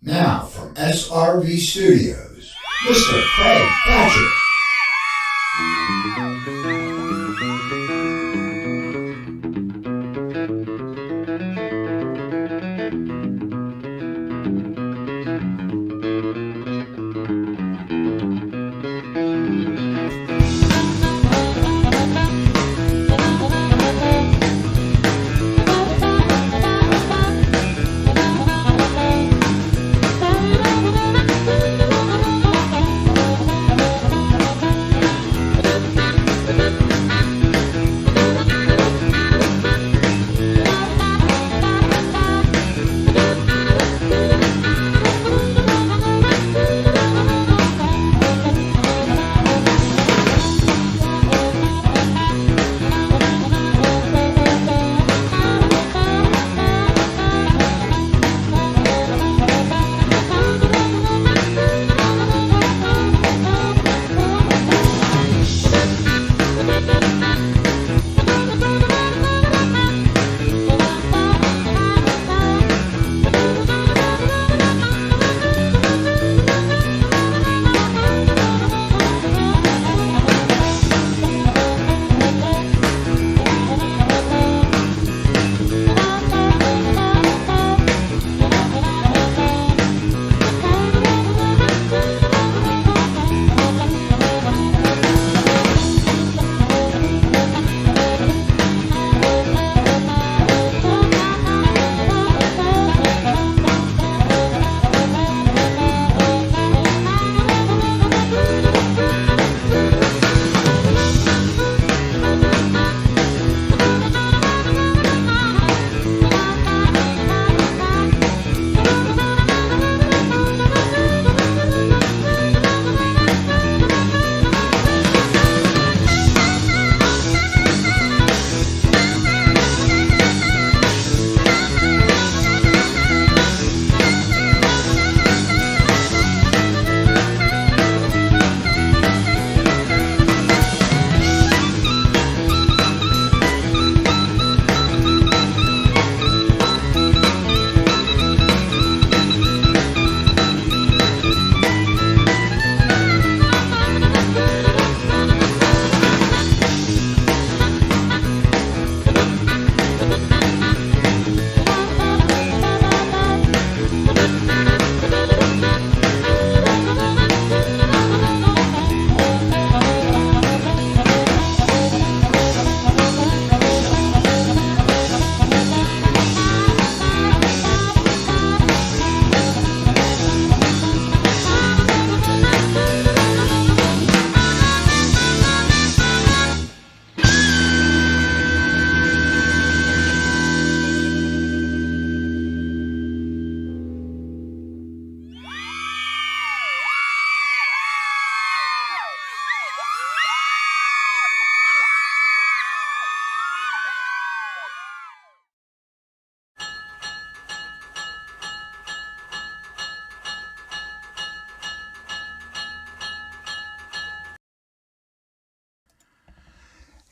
Now from SRV Studios, Mr. Craig Thatcher.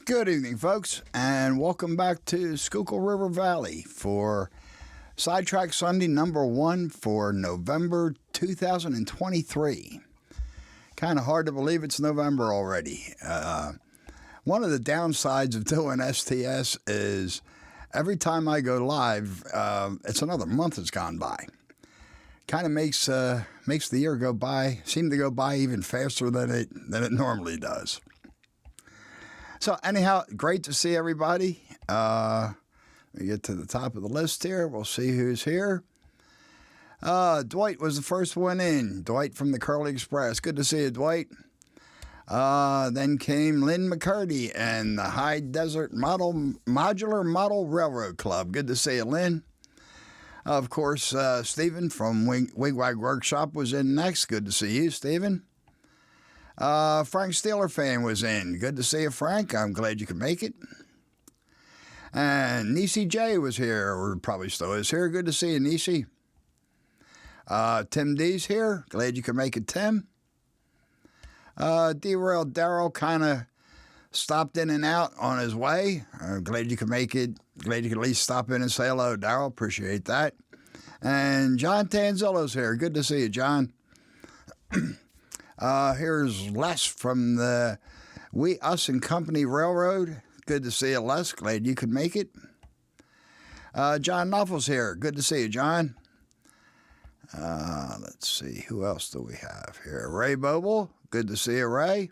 Good evening, folks, and welcome back to Schuylkill River Valley for Sidetrack Sunday number 1 for November 2023. Kind of hard to believe it's November already. One of the downsides of doing STS is every time I go live, it's another month has gone by. Kind of makes the year seem to go by even faster than it normally does. So anyhow, great to see everybody. Let me get to the top of the list here. We'll see who's here. Dwight was the first one in. Dwight from the Curly Express. Good to see you, Dwight. Then came Lynn McCurdy and the High Desert Modular Model Railroad Club. Good to see you, Lynn. Of course, Stephen from Wigwag Workshop was in next. Good to see you, Stephen. Frank Steeler fan was in. Good to see you, Frank. I'm glad you could make it. And Nissy J was here, or probably still is here. Good to see you, Nissy. Tim D's here. Glad you could make it, Tim. Derailed Darrell kind of stopped in and out on his way. I'm glad you could make it. Glad you could at least stop in and say hello, Darrell. Appreciate that. And John Tanzillo's here. Good to see you, John. Here's Les from the We, Us, and Company Railroad. Good to see you, Les. Glad you could make it. John Nuffles here. Good to see you, John. Let's see. Who else do we have here? Ray Boble. Good to see you, Ray.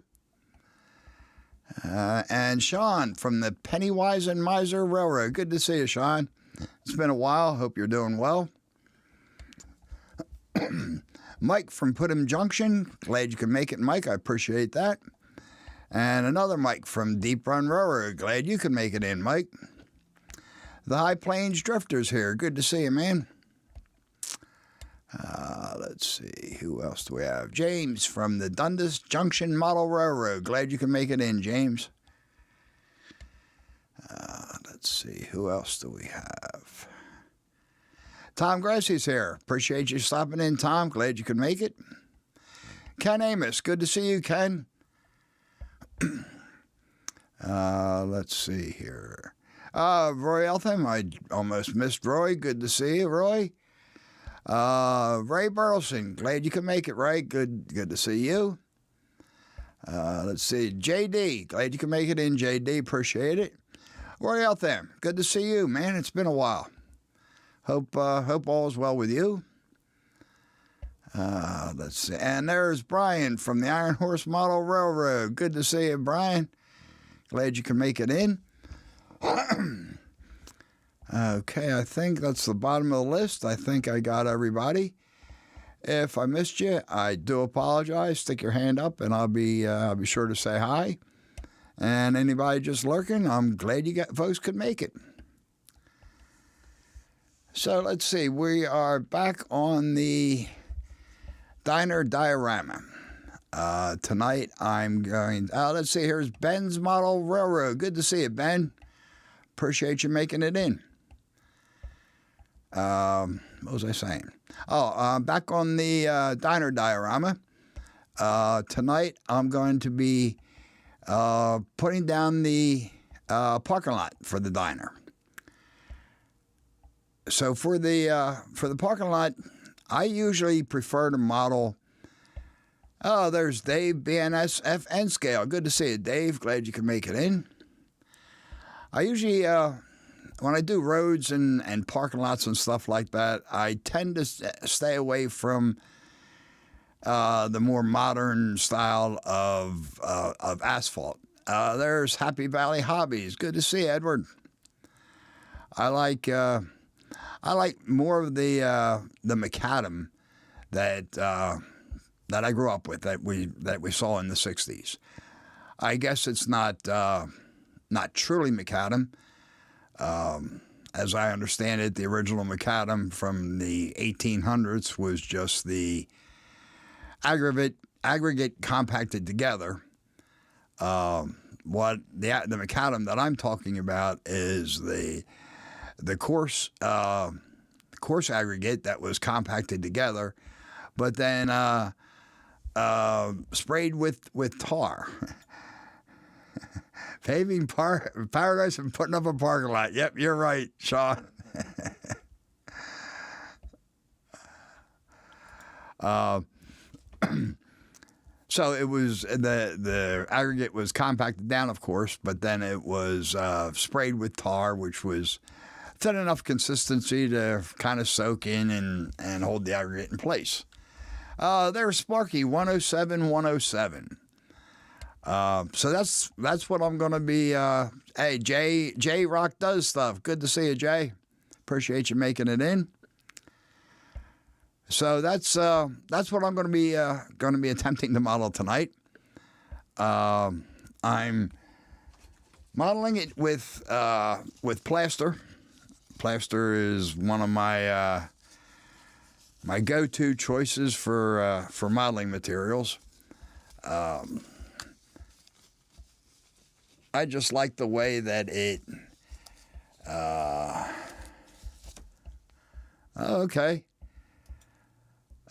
And Sean from the Pennywise and Miser Railroad. Good to see you, Sean. It's been a while. Hope you're doing well. Mike from Putnam Junction. Glad you could make it, Mike. I appreciate that. And another Mike from Deep Run Railroad. Glad you could make it in, Mike. The High Plains Drifters here. Good to see you, man. Let's see. Who else do we have? James from the Dundas Junction Model Railroad. Glad you can make it in, James. Let's see. Who else do we have? Tom Grassy's here. Appreciate you stopping in, Tom. Glad you could make it. Ken Amos. Good to see you, Ken. Let's see here. Roy Eltham. I almost missed Roy. Good to see you, Roy. Ray Burleson, glad you could make it, Ray. Good to see you. Let's see, JD, glad you could make it in, JD. Appreciate it. Roy Eltham, good to see you, man. It's been a while. Hope all is well with you. Let's see, and there's Brian from the Iron Horse Model Railroad. Good to see you, Brian. Glad you can make it in. Okay, I think that's the bottom of the list. I think I got everybody. If I missed you, I do apologize. Stick your hand up, and I'll be sure to say hi. And anybody just lurking, I'm glad you folks could make it. So let's see. We are back on the Diner Diorama. Tonight I'm going. Let's see. Here's Ben's Model Railroad. Good to see you, Ben. Appreciate you making it in. What was I saying? Back on the Diner Diorama. Tonight I'm going to be putting down the parking lot for the diner. So for the parking lot, I usually prefer to model. Oh, there's Dave, BNSF, and Scale. Good to see you, Dave. Glad you could make it in. I usually, when I do roads and parking lots and stuff like that, I tend to stay away from the more modern style of asphalt. There's Happy Valley Hobbies. Good to see you, Edward. I like more of the macadam that I grew up with, that we saw in the 60s. I guess it's not truly macadam. As I understand it, the original macadam from the 1800s was just the aggregate compacted together. What the macadam that I'm talking about is the coarse aggregate that was compacted together, but then sprayed with tar. Paving paradise and putting up a parking lot. Yep, you're right, Sean. So it was the aggregate was compacted down, of course, but then it was sprayed with tar, which was thin enough consistency to kind of soak in and hold the aggregate in place. There's Sparky 107. So that's what I'm going to be. Hey, Jay Rock does stuff. Good to see you, Jay. Appreciate you making it in. So that's what I'm going to be attempting to model tonight. I'm modeling it with plaster. Plaster is one of my my go-to choices for modeling materials. I just like the way that it. Okay.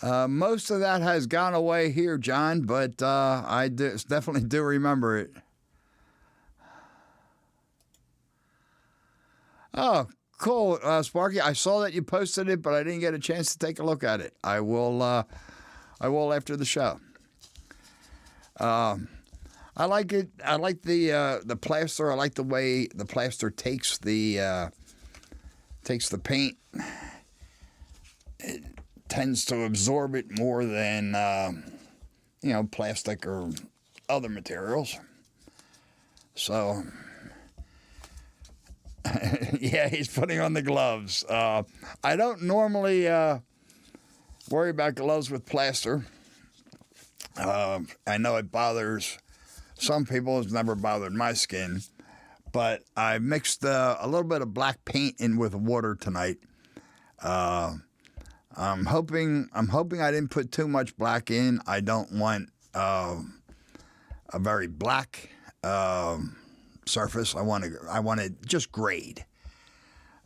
Most of that has gone away here, John, but I definitely do remember it. Oh, cool, Sparky. I saw that you posted it, but I didn't get a chance to take a look at it. I will after the show. I like it. I like the plaster. I like the way the plaster takes the paint. It tends to absorb it more than plastic or other materials. So yeah, he's putting on the gloves. I don't normally worry about gloves with plaster. I know it bothers some people. It's never bothered my skin, but I mixed a little bit of black paint in with water tonight. I'm hoping I didn't put too much black in. I don't want a very black surface. I want it just grayed.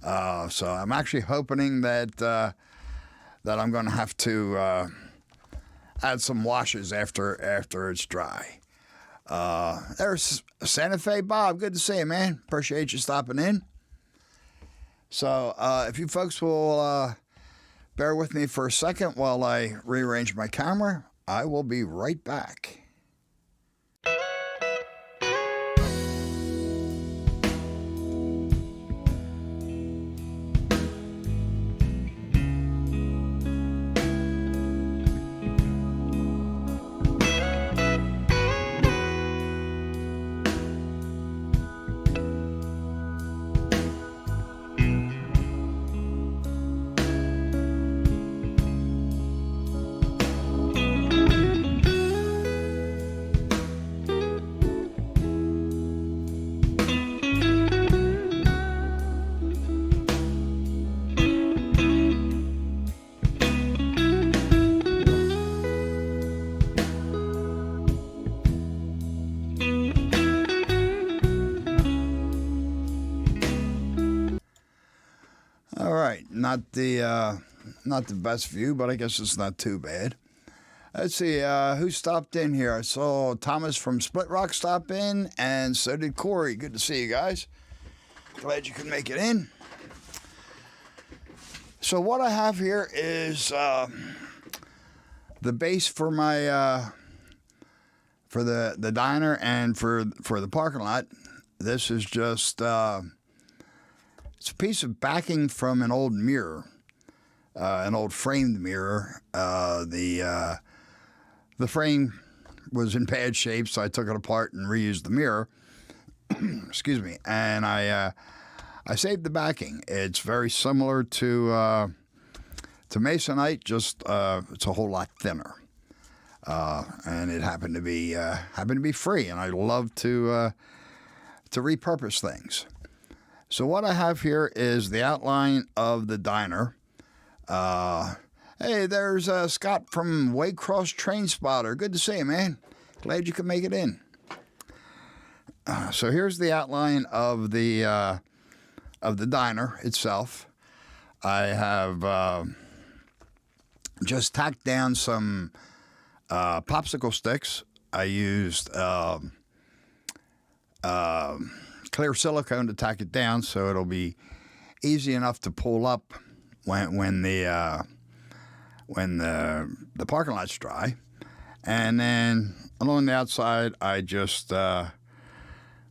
So I'm actually hoping that I'm going to have to add some washes after it's dry. There's Santa Fe Bob. Good to see you, man. Appreciate you stopping in. So if you folks will bear with me for a second while I rearrange my camera, I will be right back. All right, not the best view, but I guess it's not too bad. Let's see, who stopped in here? I saw Thomas from Split Rock stop in, and so did Corey. Good to see you guys. Glad you could make it in. So what I have here is the base for my for the diner and for the parking lot. This is just it's a piece of backing from an old mirror, an old framed mirror. The frame was in bad shape, so I took it apart and reused the mirror. Excuse me, and I saved the backing. It's very similar to masonite, just it's a whole lot thinner, and it happened to be free. And I love to repurpose things. So what I have here is the outline of the diner. Hey, there's Scott from Waycross Train Spotter. Good to see you, man. Glad you could make it in. So here's the outline of the diner itself. I have just tacked down some popsicle sticks. I used clear silicone to tack it down, so it'll be easy enough to pull up when the parking lot's dry. And then along the outside, I just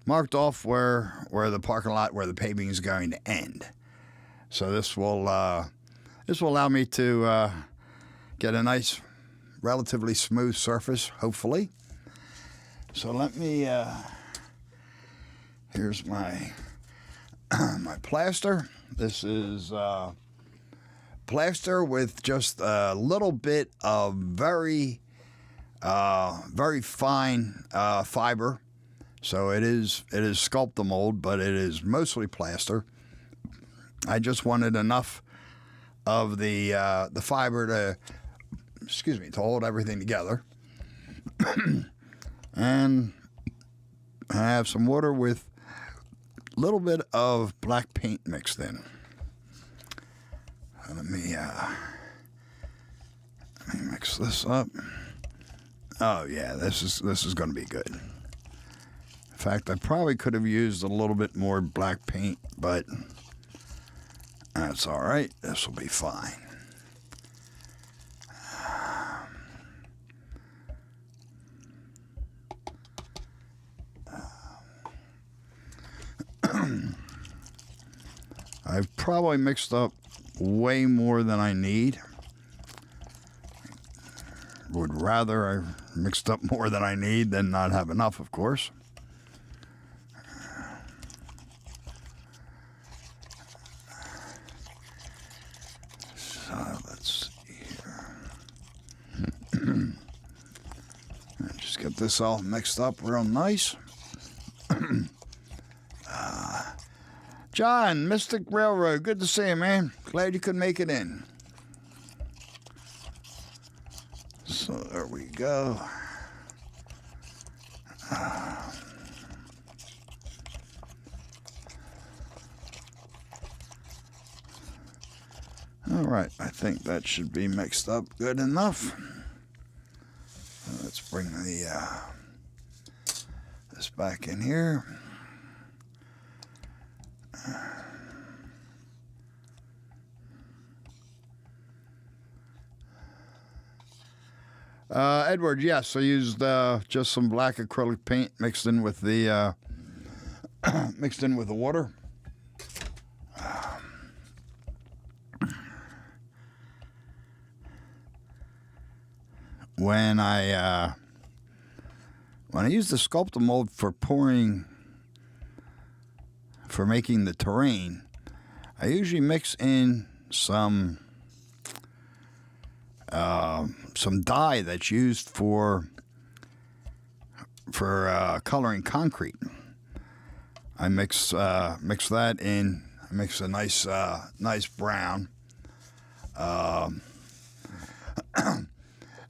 marked off where the parking lot, where the paving is going to end. So this will allow me to get a nice, relatively smooth surface, hopefully. So let me. Here's my my plaster. This is plaster with just a little bit of very fine fiber. So it is Sculpt-A-Mold, but it is mostly plaster. I just wanted enough of the fiber to hold everything together. And I have some water with a little bit of black paint mixed in. Let me mix this up. Oh yeah, this is going to be good. In fact, I probably could have used a little bit more black paint, but That's all right. This will be fine. I've probably mixed up way more than I need. Would rather I mixed up more than I need than not have enough, of course. So let's see here. Just get this all mixed up real nice. John, Mystic Railroad, good to see you, man. Glad you could make it in. So there we go. All right, I think that should be mixed up good enough. Let's bring the this back in here. Edward, yes, I used just some black acrylic paint mixed in with the water. When I use the sculptor mold for making the terrain, I usually mix in some dye that's used for coloring concrete. I mix that in. I mix a nice brown.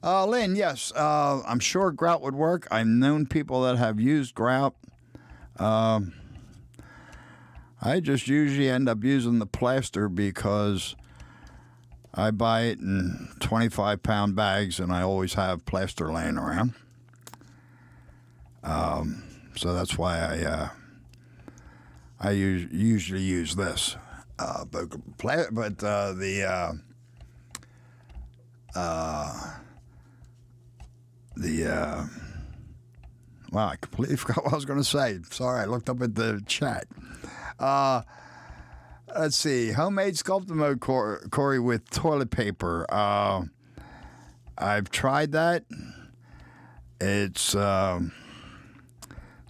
Lynn, yes, I'm sure grout would work. I've known people that have used grout. I just usually end up using the plaster because I buy it in 25-pound bags, and I always have plaster laying around. So that's why I usually use this. Wow, I completely forgot what I was going to say. Sorry, I looked up at the chat. Let's see. Homemade sculptor mode, Corey, with toilet paper. I've tried that. It's kind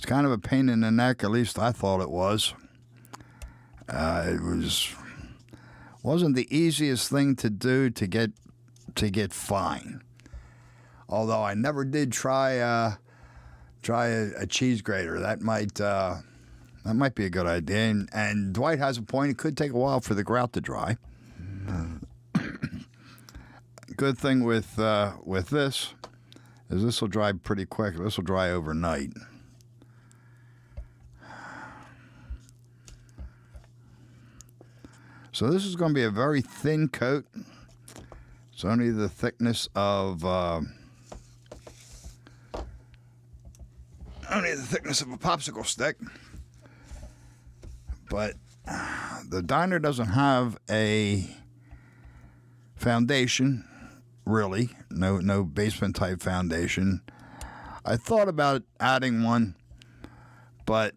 of a pain in the neck. At least I thought it was. It wasn't the easiest thing to do to get fine. Although I never did try a cheese grater. That might be a good idea. And Dwight has a point. It could take a while for the grout to dry. Good thing with this is this will dry pretty quick. This will dry overnight. So this is going to be a very thin coat. It's only the thickness of a popsicle stick. But the diner doesn't have a foundation, really. No basement type foundation. I thought about adding one, but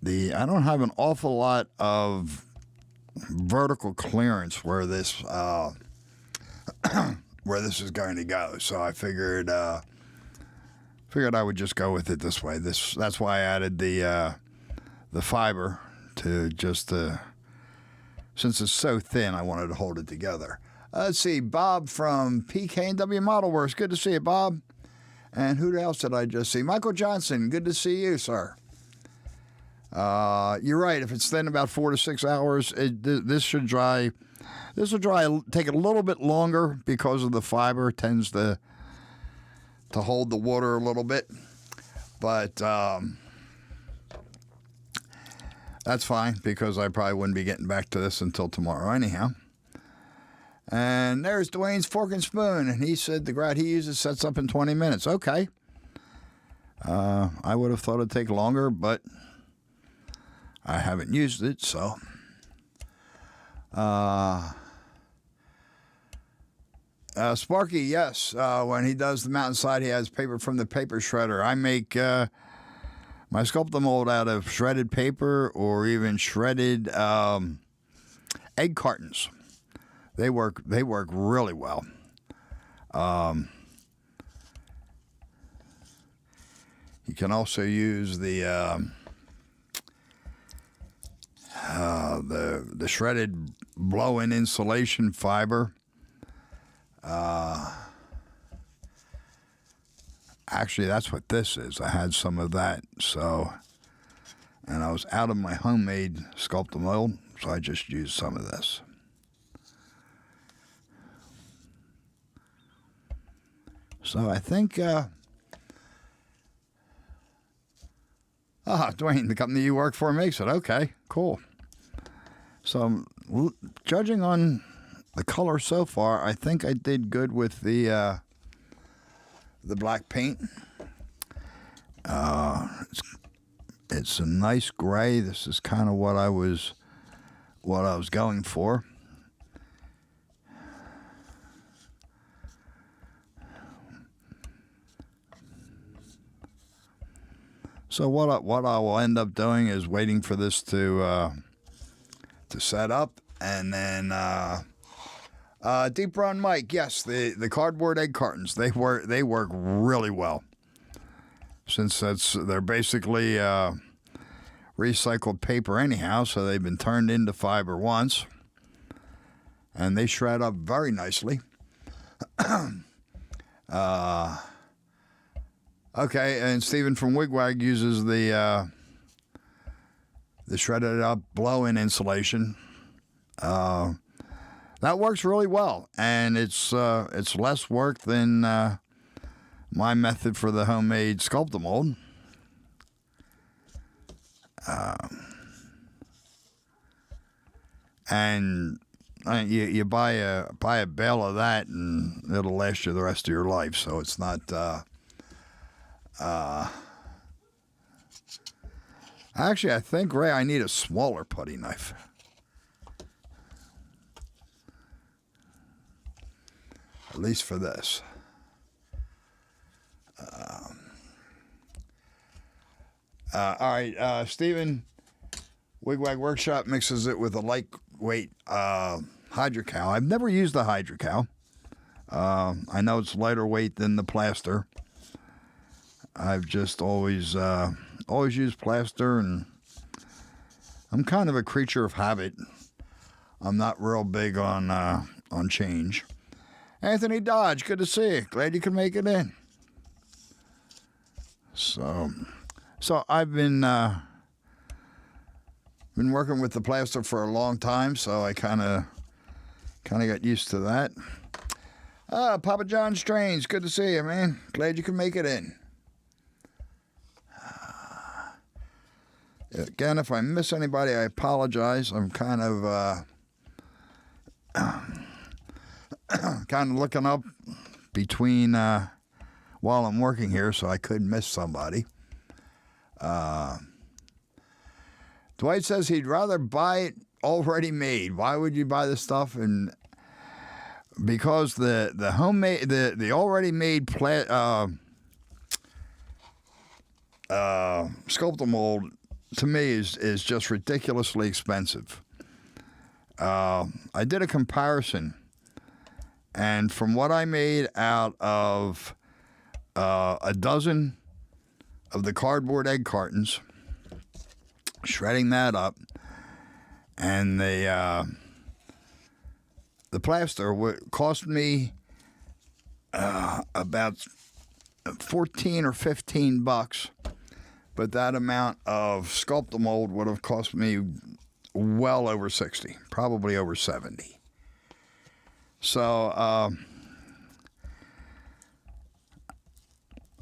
I don't have an awful lot of vertical clearance where this is going to go. So I figured I would just go with it this way. That's why I added the fiber to just since it's so thin, I wanted to hold it together. Let's see, Bob from PK&W Model Works. Good to see you, Bob. And who else did I just see? Michael Johnson. Good to see you, sir. You're right. If it's thin, about 4 to 6 hours, this should dry. This will dry. Take a little bit longer because of the fiber. It tends to hold the water a little bit, but that's fine because I probably wouldn't be getting back to this until tomorrow anyhow. And there's Dwayne's Fork and Spoon, and he said the grout he uses sets up in 20 minutes. Okay. I would have thought it'd take longer, but I haven't used it, so Sparky, yes. When he does the mountainside, he has paper from the paper shredder. I make my sculptor mold out of shredded paper or even shredded egg cartons. They work really well. You can also use the shredded blow-in insulation fiber. Actually, that's what this is. I had some of that, and I was out of my homemade sculptor mold, so I just used some of this. So I think, Dwayne, the company you work for makes it. Okay, cool. So judging on the color so far, I think I did good with the black paint. It's a nice gray. This is kind of what I was going for. So what I will end up doing is waiting for this to set up, and then Deep Run Mike. Yes, the cardboard egg cartons, they work really well, since they're basically recycled paper anyhow, so they've been turned into fiber once, and they shred up very nicely. Okay, and Stephen from Wigwag uses the shredded up blow-in insulation. That works really well, and it's less work than my method for the homemade sculptor mold. And you buy a bale of that, and it'll last you the rest of your life. So it's not. Actually, I think, Ray, I need a smaller putty knife. At least for this. All right, Stephen, Wigwag Workshop mixes it with a lightweight hydrocal. I've never used the hydrocal. I know it's lighter weight than the plaster. I've just always used plaster, and I'm kind of a creature of habit. I'm not real big on change. Anthony Dodge, good to see you. Glad you could make it in. So I've been working with the plaster for a long time, so I kind of got used to that. Papa John Strange, good to see you, man. Glad you could make it in. Again, if I miss anybody, I apologize. I'm kind of looking up between while I'm working here, so I could miss somebody. Dwight says he'd rather buy it already made. Why would you buy this stuff? And because the homemade, the already made sculptor mold, to me, is just ridiculously expensive. I did a comparison, and from what I made out of a dozen of the cardboard egg cartons, shredding that up, and the plaster cost me about $14 or $15. But that amount of sculptor mold would have cost me well over 60, probably over 70. So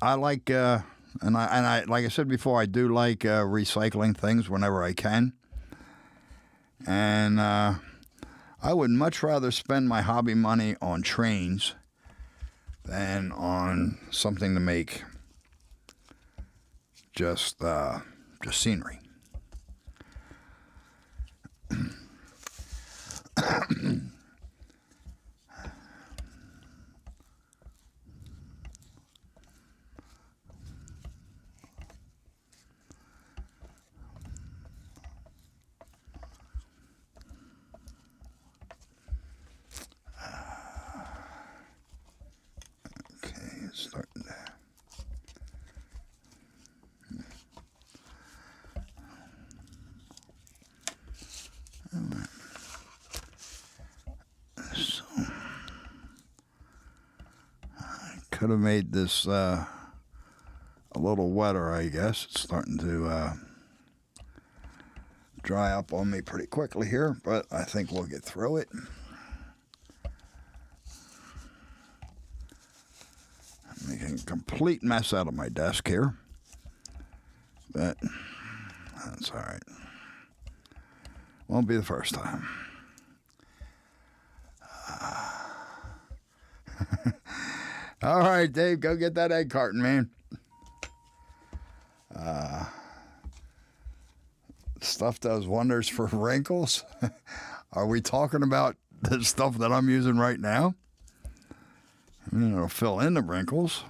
I like, and I like I said before, I do like recycling things whenever I can. And I would much rather spend my hobby money on trains than on something to make just scenery. starting to. So, I could have made this a little wetter, I guess. It's starting to dry up on me pretty quickly here, but I think we'll get through it. I'm making a complete mess out of my desk here, but that's all right. Won't be the first time. All right, Dave, go get that egg carton, man. Stuff does wonders for wrinkles. Are we talking about the stuff that I'm using right now? I mean, it'll fill in the wrinkles.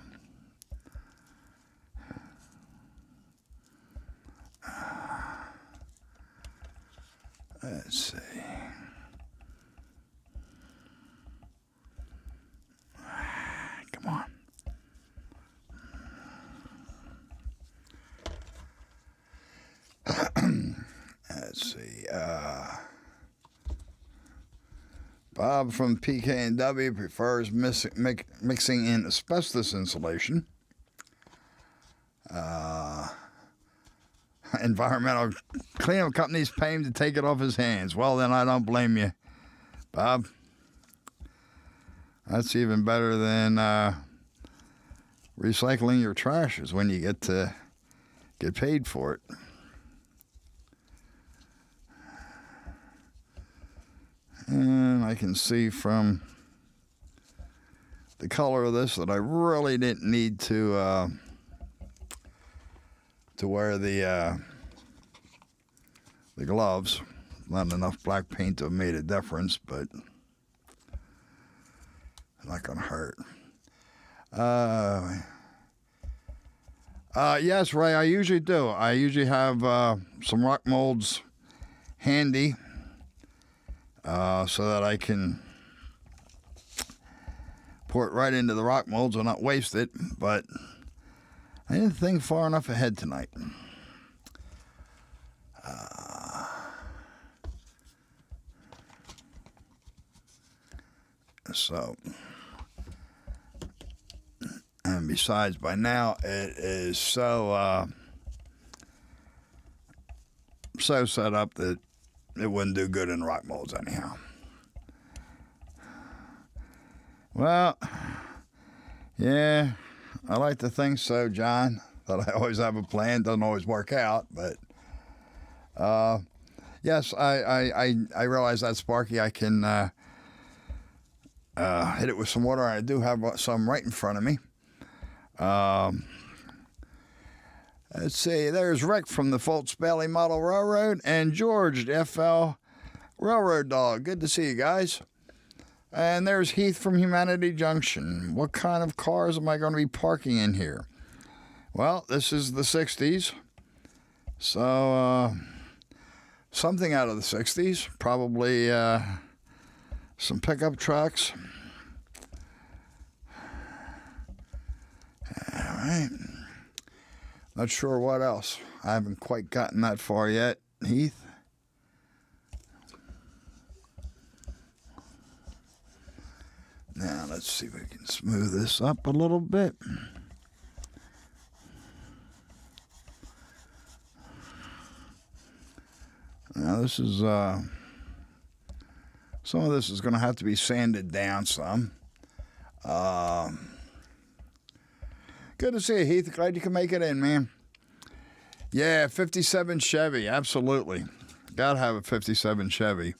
Let's see. Come on. Let's see. Bob from PK&W prefers mixing in asbestos insulation. Environmental cleanup companies pay him to take it off his hands. Well, then I don't blame you, Bob. That's even better than recycling your trash is when you get to get paid for it. And I can see from the color of this that I really didn't need to wear the gloves. Not enough black paint to have made a difference, but it's not going to hurt. Yes, Ray, I usually do. I usually have some rock molds handy so that I can pour it right into the rock molds and not waste it, but I didn't think far enough ahead tonight. And besides, by now it is so set up that it wouldn't do good in rock molds anyhow. Well, yeah, I like to think so, John, that I always have a plan. Doesn't always work out, but yes, I realize that Sparky, I can hit it with some water. I do have some right in front of me. Let's see, there's Rick from the Fultz Bailey Model Railroad and George, the FL Railroad Dog. Good to see you guys. And there's Heath from Humanity Junction. What kind of cars am I going to be parking in here? Well, this is the 60s. So, something out of the 60s. Probably some pickup trucks. All right. Not sure what else. I haven't quite gotten that far yet, Heath. Now, let's see if we can smooth this up a little bit. Now, this is, some of this is going to have to be sanded down some. Good to see you, Heath. Glad you can make it in, man. Yeah, 57 Chevy, absolutely. Gotta have a 57 Chevy.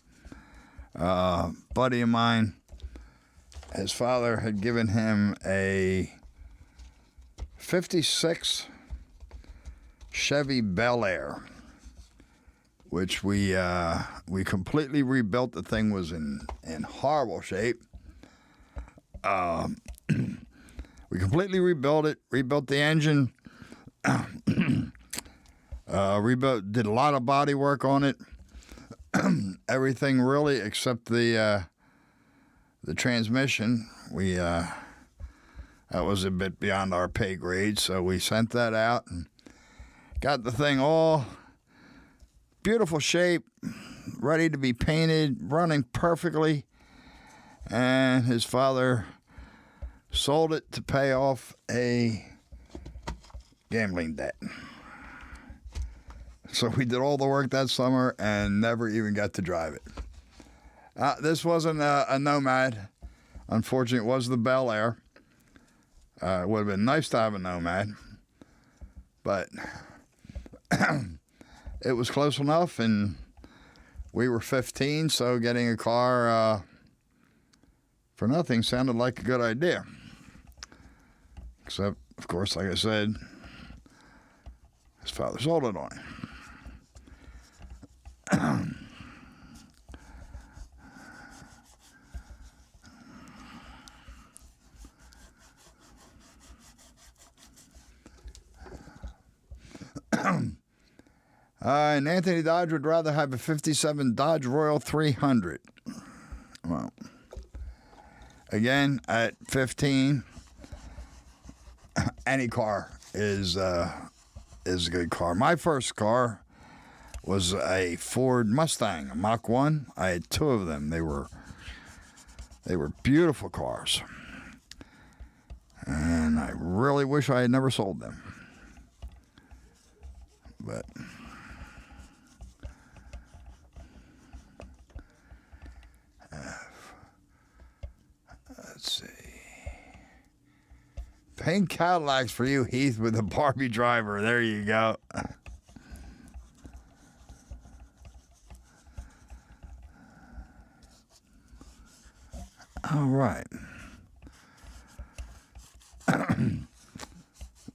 Buddy of mine, his father had given him a 56 Chevy Bel Air, which we completely rebuilt. The thing was in horrible shape. We completely rebuilt it, rebuilt the engine, did a lot of body work on it. Everything really except the transmission. I that was a bit beyond our pay grade, so we sent that out and got the thing all beautiful shape, ready to be painted, running perfectly. And his father sold it to pay off a gambling debt. So we did all the work that summer and never even got to drive it. This wasn't a Nomad. Unfortunately, it was the Bel Air. It would have been nice to have a Nomad, but it was close enough, and we were 15, so getting a car for nothing sounded like a good idea. Except, of course, like I said, his father sold it on him. And Anthony Dodge would rather have a 57 Dodge Royal 300. Well, again, at 15, any car is a good car. My first car was a Ford Mustang, a Mach 1. I had two of them. They were beautiful cars. And I really wish I had never sold them. But let's see. Pink Cadillacs for you, Heath, with a Barbie driver. There you go. All right.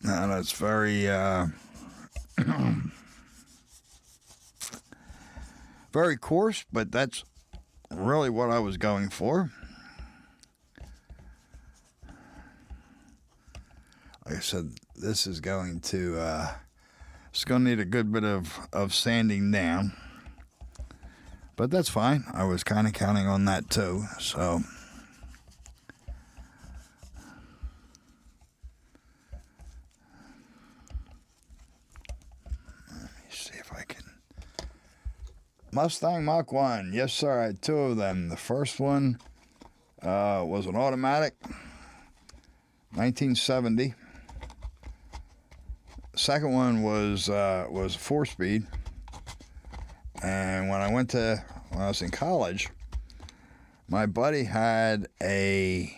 Now that's very, very coarse, but that's really what I was going for. Like I said, this is going to, it's going to need a good bit of sanding down. But that's fine. I was kind of counting on that too, so. Let me see if I can. Mustang Mach 1. Yes, sir. I had two of them. The first one was an automatic, 1970. The second one was a 4-speed. And when I was in college, my buddy had a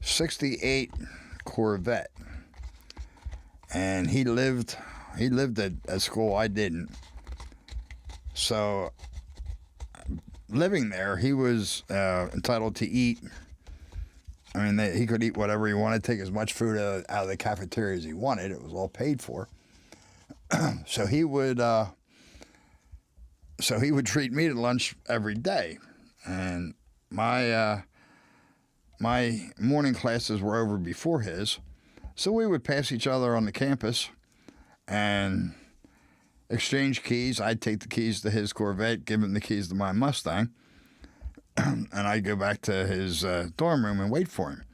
68 Corvette. And he lived at school. I didn't. So, living there, he was entitled to eat. I mean, he could eat whatever he wanted, take as much food out of the cafeteria as he wanted. It was all paid for. So he would treat me to lunch every day. And my morning classes were over before his. So we would pass each other on the campus and exchange keys. I'd take the keys to his Corvette, give him the keys to my Mustang, and I'd go back to his dorm room and wait for him.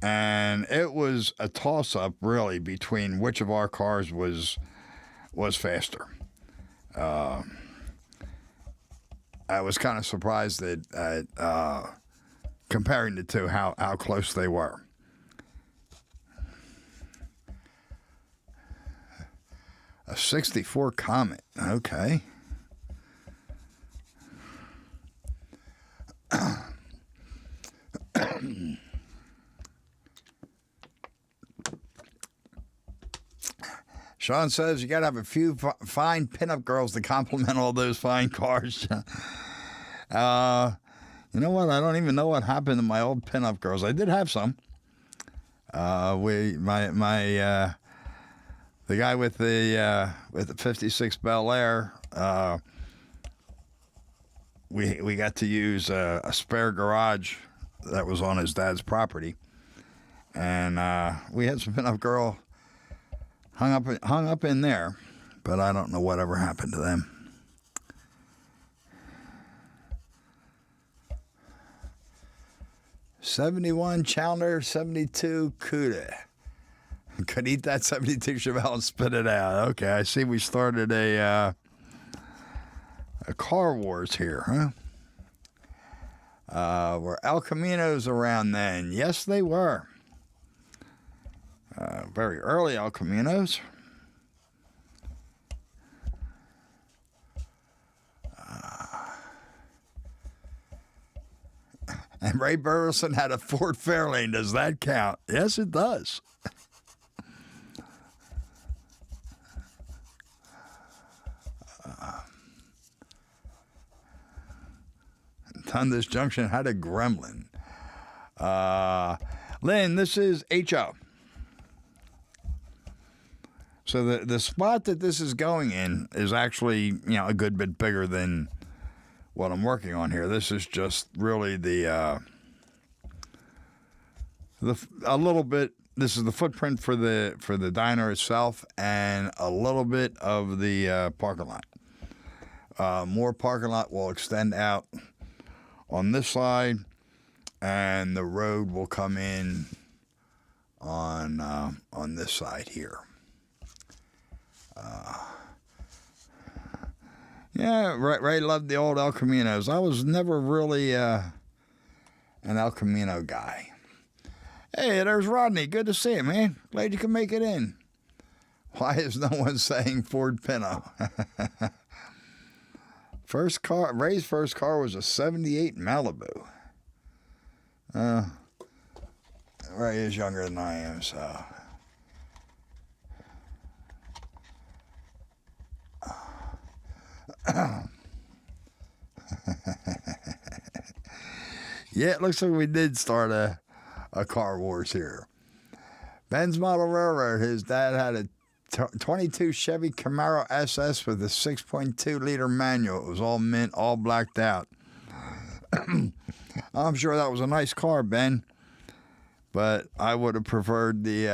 And it was a toss-up, really, between which of our cars was faster. I was kind of surprised that comparing the two, how close they were. A 64 Comet. Okay. Sean says you got to have a few fine pinup girls to compliment all those fine cars. You know what? I don't even know what happened to my old pinup girls. I did have some. The guy with the 56 Bel Air, we got to use a spare garage that was on his dad's property, and we had some pinup girl hung up in there, but I don't know whatever happened to them. 71 Challenger, 72 Cuda. Could eat that 72 Chevelle and spit it out. Okay, I see we started a car wars here, huh? Were El Caminos around then? Yes, they were. Very early El Caminos. And Ray Burleson had a Ford Fairlane. Does that count? Yes, it does. Dundas Junction had a Gremlin. Lynn, this is HO. So the spot that this is going in is actually, a good bit bigger than what I'm working on here. This is just really a little bit. This is the footprint for the diner itself, and a little bit of the parking lot. More parking lot will extend out on this side, and the road will come in on this side here. Yeah, Ray loved the old El Caminos. I was never really an El Camino guy. Hey, there's Rodney. Good to see you, man. Glad you can make it in. Why is no one saying Ford Pinto? Ray's first car was a 78 Malibu. Ray is younger than I am, so... Yeah, it looks like we did start a car wars here. Ben's Model Railroad, his dad had a 22 Chevy Camaro SS with a 6.2 liter manual. It was all mint, all blacked out. I'm sure that was a nice car, Ben, but I would have preferred the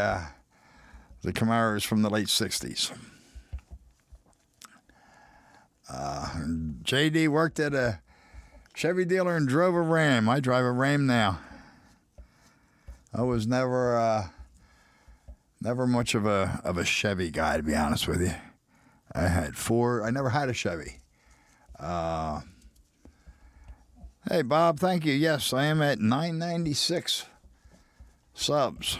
Camaros from the late 60s. JD worked at a Chevy dealer and drove a Ram. I drive a Ram now. I was never much of a Chevy guy, to be honest with you. I had Ford. I never had a Chevy. Hey, Bob, thank you. Yes, I am at 996 subs.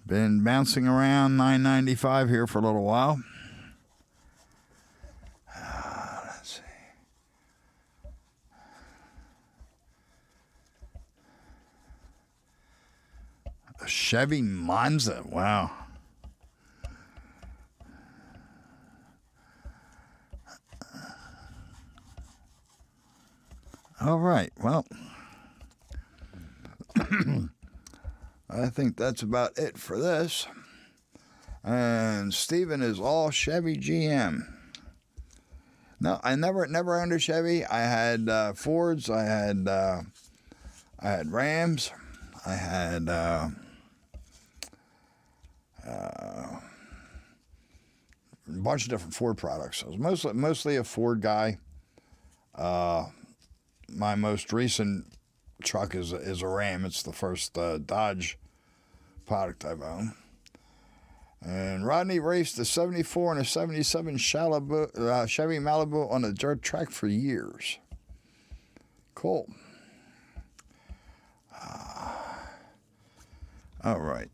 Been bouncing around 995 here for a little while. Let's see. A Chevy Monza. Wow. All right. Well, I think that's about it for this. And Steven is all Chevy GM. No, I never owned a Chevy. I had Fords. I had Rams. I had a bunch of different Ford products. I was mostly a Ford guy. My most recent truck is a Ram. It's the first Dodge product I've owned. And Rodney raced a 74 and a 77 Chevy Malibu on a dirt track for years. Cool. All right.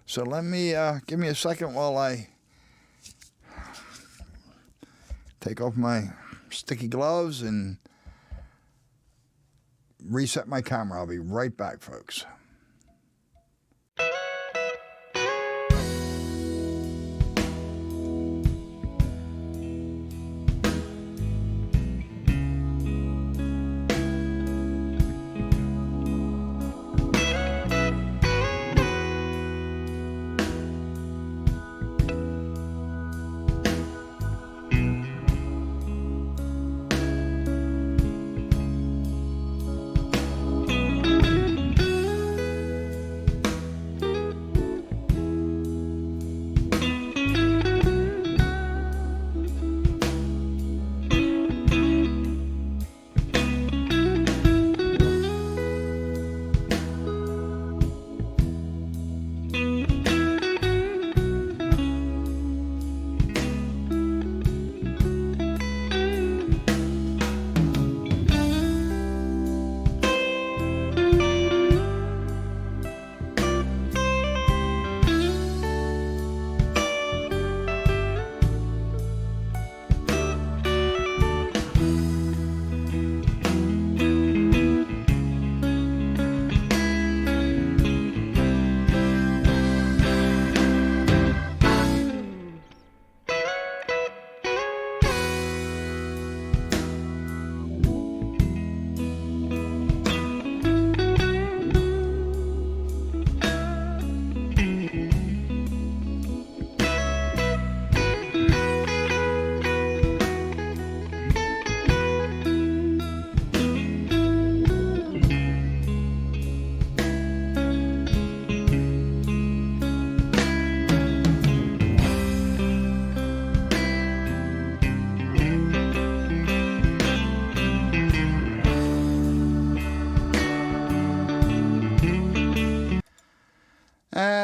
So let me, give me a second while I take off my sticky gloves and reset my camera. I'll be right back, folks.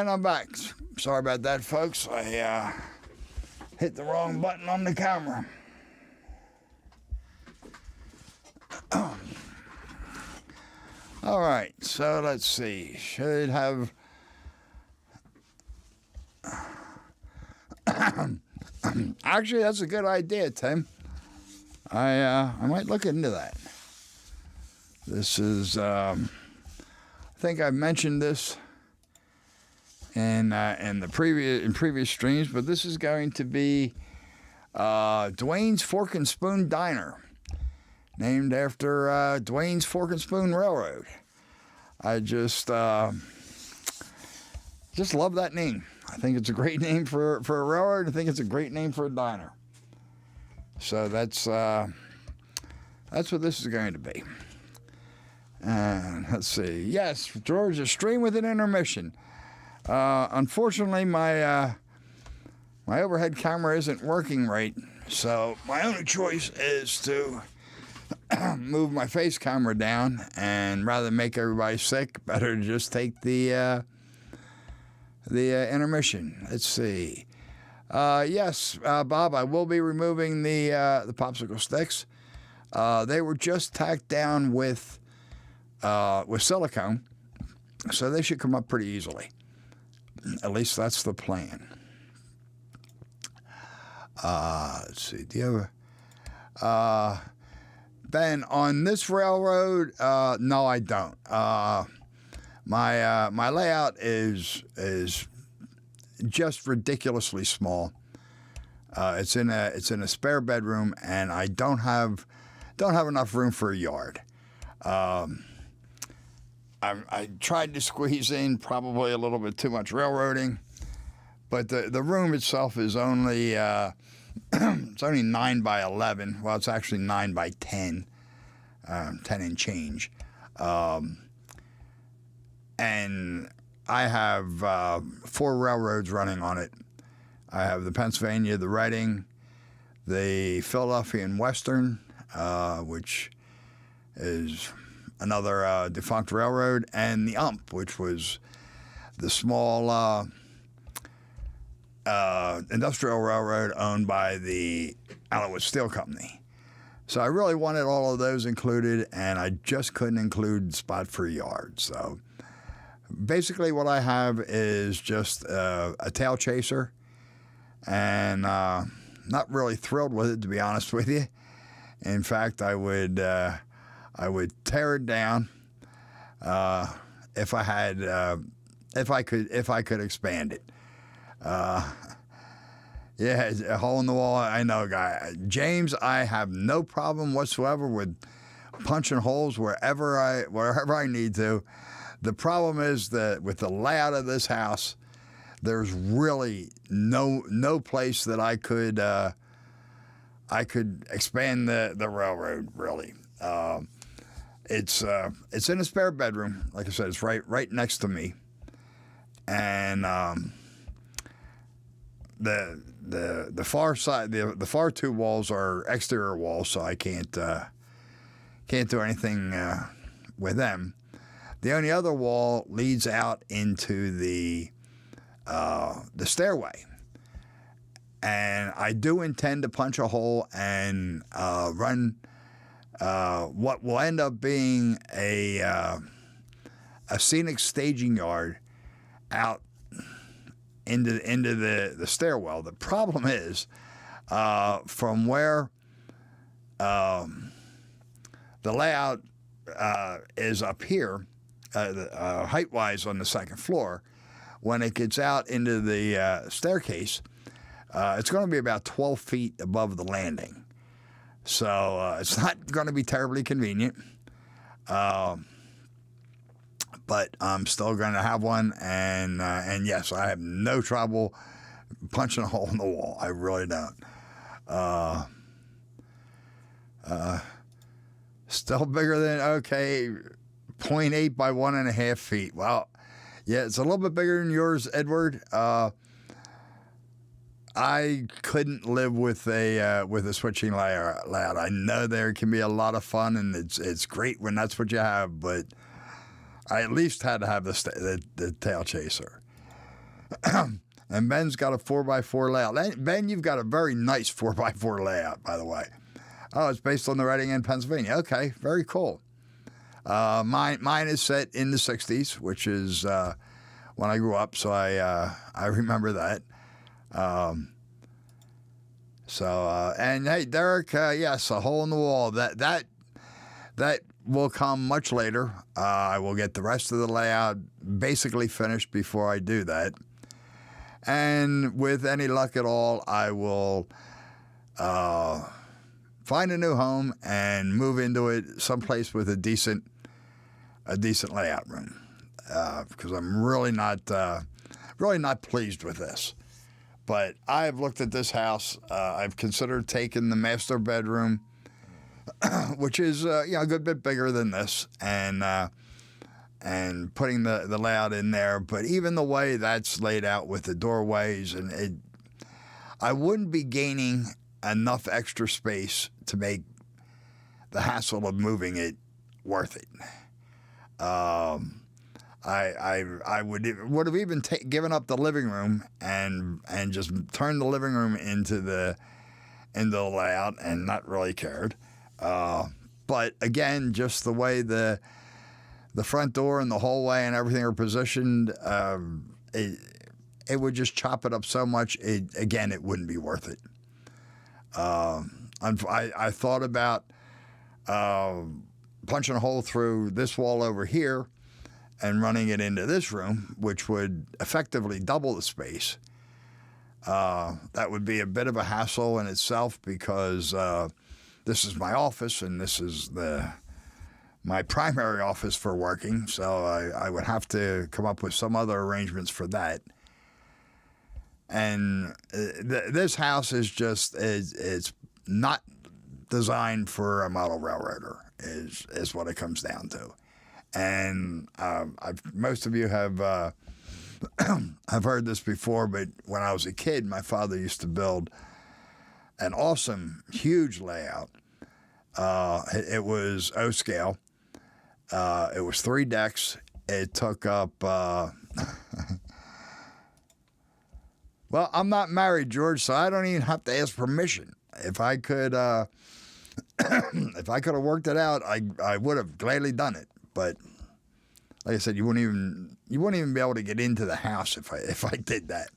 And I'm back. Sorry about that, folks. I hit the wrong button on the camera. All right, so let's see. Should have... Actually, that's a good idea, Tim. I might look into that. This is... I think I've mentioned this in previous streams, but this is going to be Dwayne's Fork and Spoon Diner, named after Dwayne's Fork and Spoon Railroad. I just love that name. I think it's a great name for a railroad. I think it's a great name for a diner. So that's what this is going to be. And let's see. Yes, George, a stream with an intermission. Unfortunately, my overhead camera isn't working right, so my only choice is to move my face camera down, and rather than make everybody sick, better to just take the intermission. Let's see. Yes, Bob, I will be removing the popsicle sticks. They were just tacked down with silicone, so they should come up pretty easily. At least that's the plan. Let's see. Do you have Ben, on this railroad? No, I don't. My layout is just ridiculously small. It's in a spare bedroom, and I don't have enough room for a yard. I tried to squeeze in probably a little bit too much railroading, but the room itself is only it's only 9 by 11. Well, it's actually 9 by 10, 10 and change. And I have 4 railroads running on it. I have the Pennsylvania, the Reading, the Philadelphia and Western, which is another defunct railroad, and the UMP, which was the small industrial railroad owned by the Allenwood Steel Company. So I really wanted all of those included, and I just couldn't include spot for a yard. So basically what I have is just a tail chaser, and not really thrilled with it, to be honest with you. In fact, I would tear it down if I could expand it. Yeah, a hole in the wall. I know, guy. James, I have no problem whatsoever with punching holes wherever I need to. The problem is that with the layout of this house, there's really no place that I could expand the railroad, really. It's in a spare bedroom. Like I said, it's right next to me, and the far side, the far 2 walls are exterior walls, so I can't do anything with them. The only other wall leads out into the stairway, and I do intend to punch a hole and run what will end up being a scenic staging yard out into the stairwell. The problem is from where the layout is up here, height-wise on the second floor. When it gets out into the staircase, it's going to be about 12 feet above the landing. So it's not going to be terribly convenient. But I'm still going to have one, and yes, I have no trouble punching a hole in the wall. I really don't. Still bigger than, 0.8 by 1.5 feet. Well, yeah, it's a little bit bigger than yours, Edward. I couldn't live with a switching layout. I know there can be a lot of fun, and it's great when that's what you have, but I at least had to have the tail chaser. And Ben's got a 4x4 layout. Ben, you've got a very nice 4x4 layout, by the way. Oh, it's based on the Reading End, Pennsylvania. Okay, very cool. Mine is set in the 60s, which is when I grew up, so I remember that. And hey, Derek, yes, a hole in the wall. That will come much later. I will get the rest of the layout basically finished before I do that. And with any luck at all, I will find a new home and move into it someplace with a decent layout room, because I'm really not pleased with this. But I've looked at this house. I've considered taking the master bedroom, which is a good bit bigger than this, and putting the layout in there. But even the way that's laid out with the doorways, I wouldn't be gaining enough extra space to make the hassle of moving it worth it. I would have even given up the living room and just turned the living room into the layout and not really cared. But again, just the way the front door and the hallway and everything are positioned, it would just chop it up so much. It wouldn't be worth it. I thought about punching a hole through this wall over here and running it into this room, which would effectively double the space. That would be a bit of a hassle in itself, because this is my office and this is my primary office for working, so I would have to come up with some other arrangements for that. And this house is just it's not designed for a model railroader, is what it comes down to. And most of you have I've heard this before, but when I was a kid, my father used to build an awesome, huge layout. It was O scale. It was 3 decks. It took up. Well, I'm not married, George, so I don't even have to ask permission. If I could, if I could have worked it out, I would have gladly done it. But like I said, you wouldn't even be able to get into the house if I did that.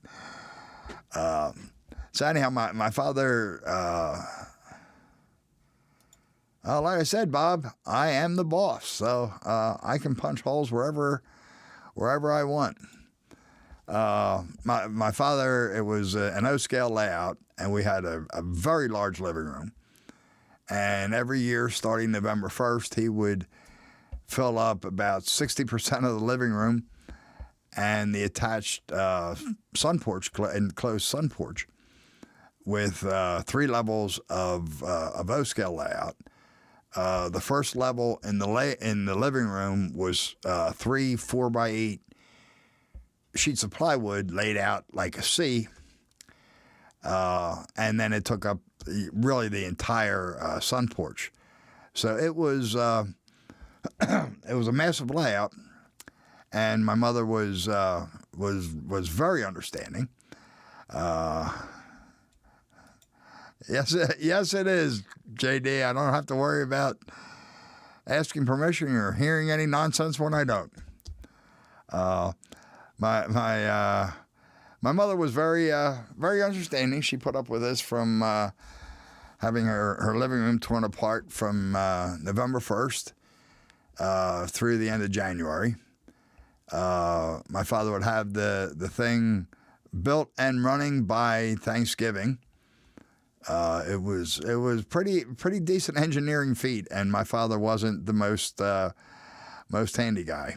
So anyhow, my father, like I said, Bob, I am the boss, so I can punch holes wherever I want. My father, it was an O-scale layout, and we had a very large living room. And every year, starting November 1st, he would fill up about 60% of the living room and the attached sun porch, enclosed sun porch, with 3 levels of O-scale layout. The first level in the living room was 3 4x8 sheets of plywood laid out like a C, and then it took up really the entire sun porch. So it was a massive layout, and my mother was very understanding. Yes, it is, JD. I don't have to worry about asking permission or hearing any nonsense when I don't. My mother was very understanding. She put up with this from having her living room torn apart from November 1st through the end of January. My father would have the thing built and running by Thanksgiving. It was pretty decent engineering feat, and my father wasn't the most handy guy.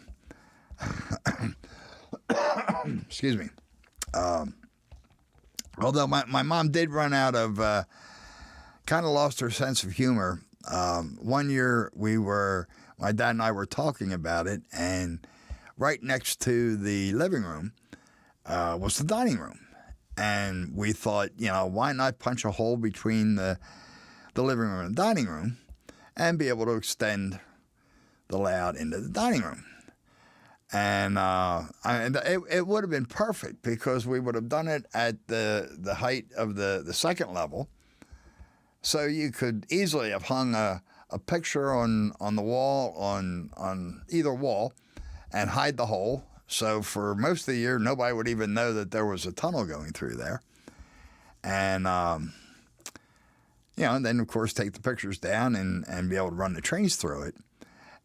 Excuse me. Although my mom did run out of, kind of lost her sense of humor. One year my dad and I were talking about it, and right next to the living room was the dining room. And we thought, why not punch a hole between the living room and the dining room and be able to extend the layout into the dining room? And it would have been perfect because we would have done it at the height of the second level. So you could easily have hung a picture on the wall, on either wall, and hide the hole. So for most of the year, nobody would even know that there was a tunnel going through there. And, and then, of course, take the pictures down and be able to run the trains through it.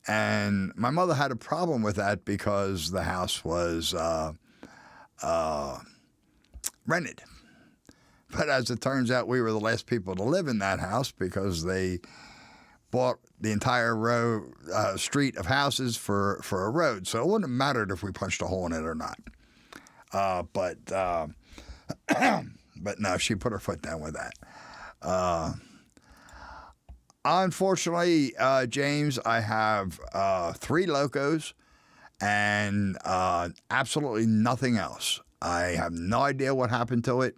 And my mother had a problem with that because the house was rented. But as it turns out, we were the last people to live in that house because they bought the entire street of houses for a road. So it wouldn't have mattered if we punched a hole in it or not. But no, she put her foot down with that. Unfortunately, James, I have 3 locos and absolutely nothing else. I have no idea what happened to it.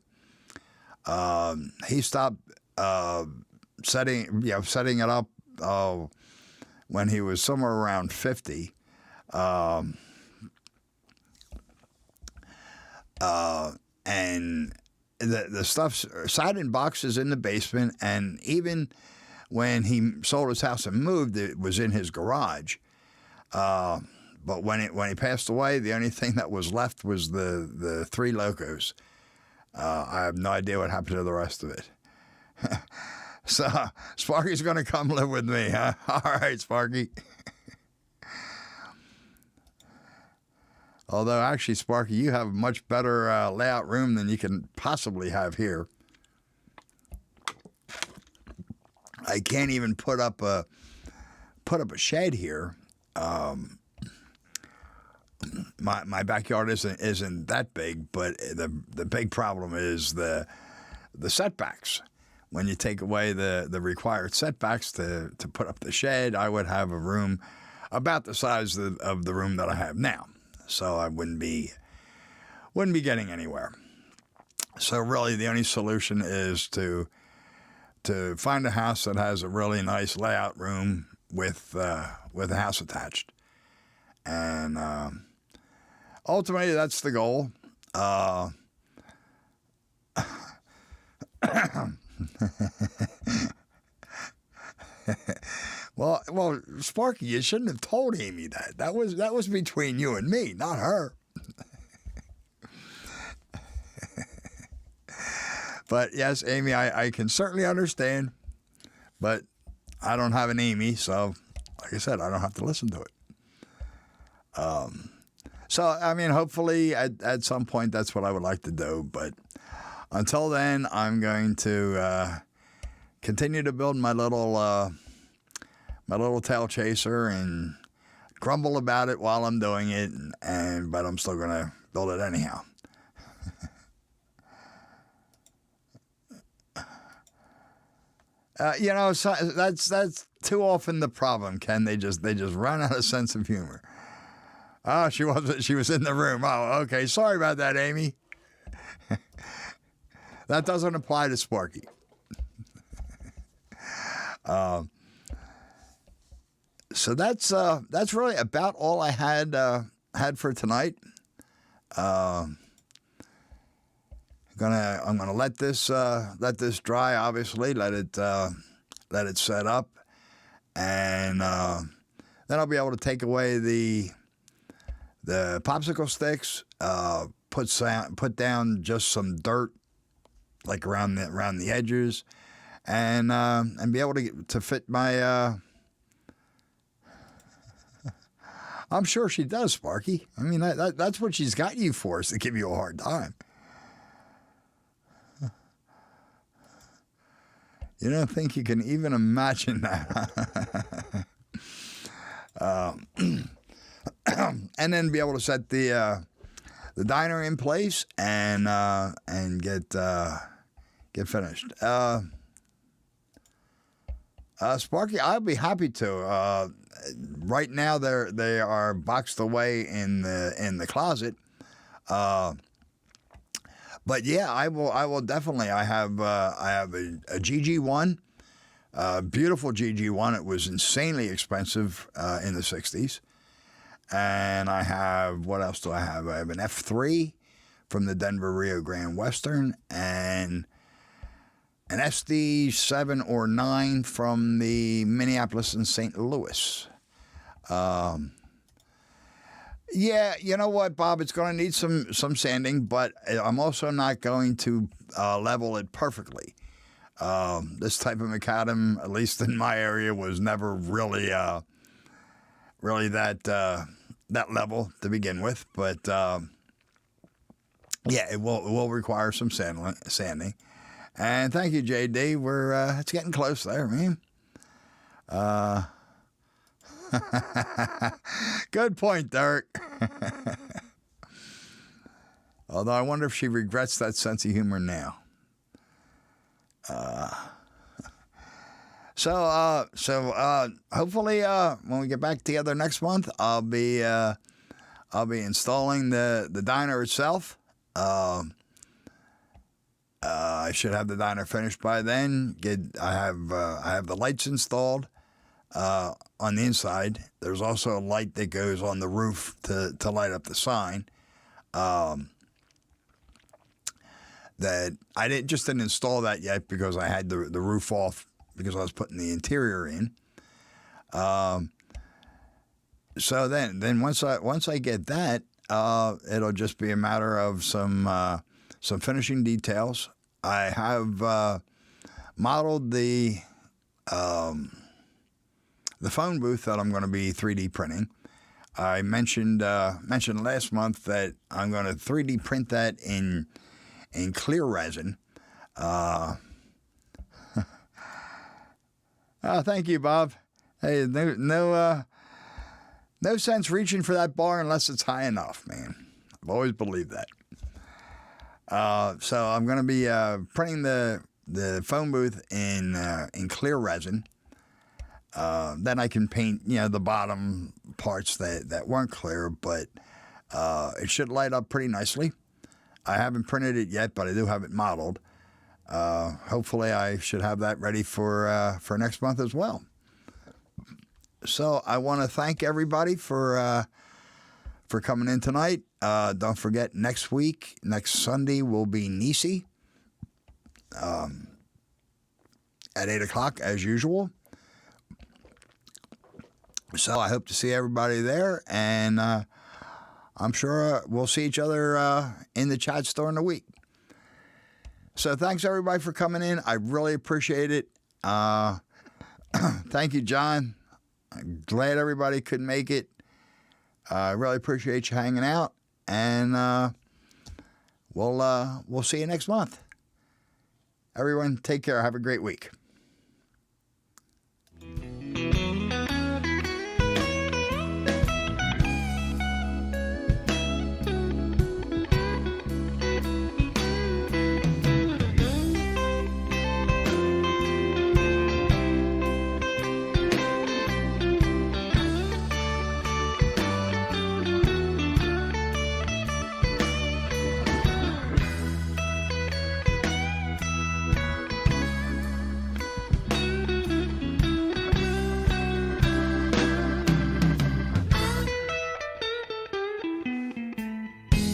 He stopped setting it up when he was somewhere around 50. And the stuff sat in boxes in the basement, and even when he sold his house and moved, it was in his garage. But when he passed away, the only thing that was left was the 3 locos. I have no idea what happened to the rest of it. So Sparky's going to come live with me, huh? All right, Sparky. Although, actually, Sparky, you have a much better layout room than you can possibly have here. I can't even put up a shed here. My backyard isn't that big, but the big problem is the setbacks. When you take away the required setbacks to put up the shed, I would have a room about the size of the room that I have now. So I wouldn't be getting anywhere. So really, the only solution is to find a house that has a really nice layout room with a house attached, and ultimately that's the goal. Well, Sparky, you shouldn't have told Amy that. That was between you and me, not her. But yes, Amy, I can certainly understand. But I don't have an Amy, so like I said, I don't have to listen to it. So I mean, hopefully at some point that's what I would like to do. But until then, I'm going to continue to build my little tail chaser and grumble about it while I'm doing it, but I'm still going to build it anyhow. So that's too often the problem, Ken. They just run out of sense of humor. Oh, she was in the room. Oh, okay. Sorry about that, Amy. That doesn't apply to Sparky. So that's really about all I had for tonight. I'm gonna let this dry. Obviously, let it set up, and then I'll be able to take away the popsicle sticks. Put down just some dirt, like around the edges, and be able to fit my. I'm sure she does, Sparky. I mean, that's what she's got you for, is to give you a hard time. You don't think you can even imagine that? And then be able to set the diner in place and get finished. Sparky, I'll be happy to. Right now, they are boxed away in the closet. But yeah, I will definitely. I have a GG1, beautiful GG1. It was insanely expensive in the '60s, And I have, what else do I have? I have an F3 from the Denver Rio Grande Western and an SD7 or 9 from the Minneapolis and St. Louis. Yeah, you know what, Bob? It's going to need some sanding, but I'm also not going to level it perfectly. This type of macadam, at least in my area, was never really that level to begin with. But yeah, it will require some sanding. And thank you, JD. It's getting close there, man. Good point, Derek. Although I wonder if she regrets that sense of humor now. So hopefully when we get back together next month, I'll be installing the diner itself. I should have the diner finished by then. I have the lights installed on the inside. There's also a light that goes on the roof to light up the sign. That I didn't install that yet because I had the roof off because I was putting the interior in. So then once I get that, it'll just be a matter of some finishing details. I have modeled the phone booth that I'm going to be 3D printing. I mentioned last month that I'm going to 3D print that in clear resin. Thank you, Bob. Hey, no sense reaching for that bar unless it's high enough, man. I've always believed that. So I'm going to be printing the phone booth in clear resin. Then I can paint, the bottom parts that weren't clear, but it should light up pretty nicely. I haven't printed it yet, but I do have it modeled. Hopefully I should have that ready for next month as well. So I want to thank everybody for coming in tonight. Don't forget, next Sunday will be Nissy at 8 o'clock as usual. So I hope to see everybody there, and I'm sure we'll see each other in the chat store in the week. So thanks, everybody, for coming in. I really appreciate it. Thank you, John. I'm glad everybody could make it. I really appreciate you hanging out, and we'll see you next month. Everyone, take care. Have a great week.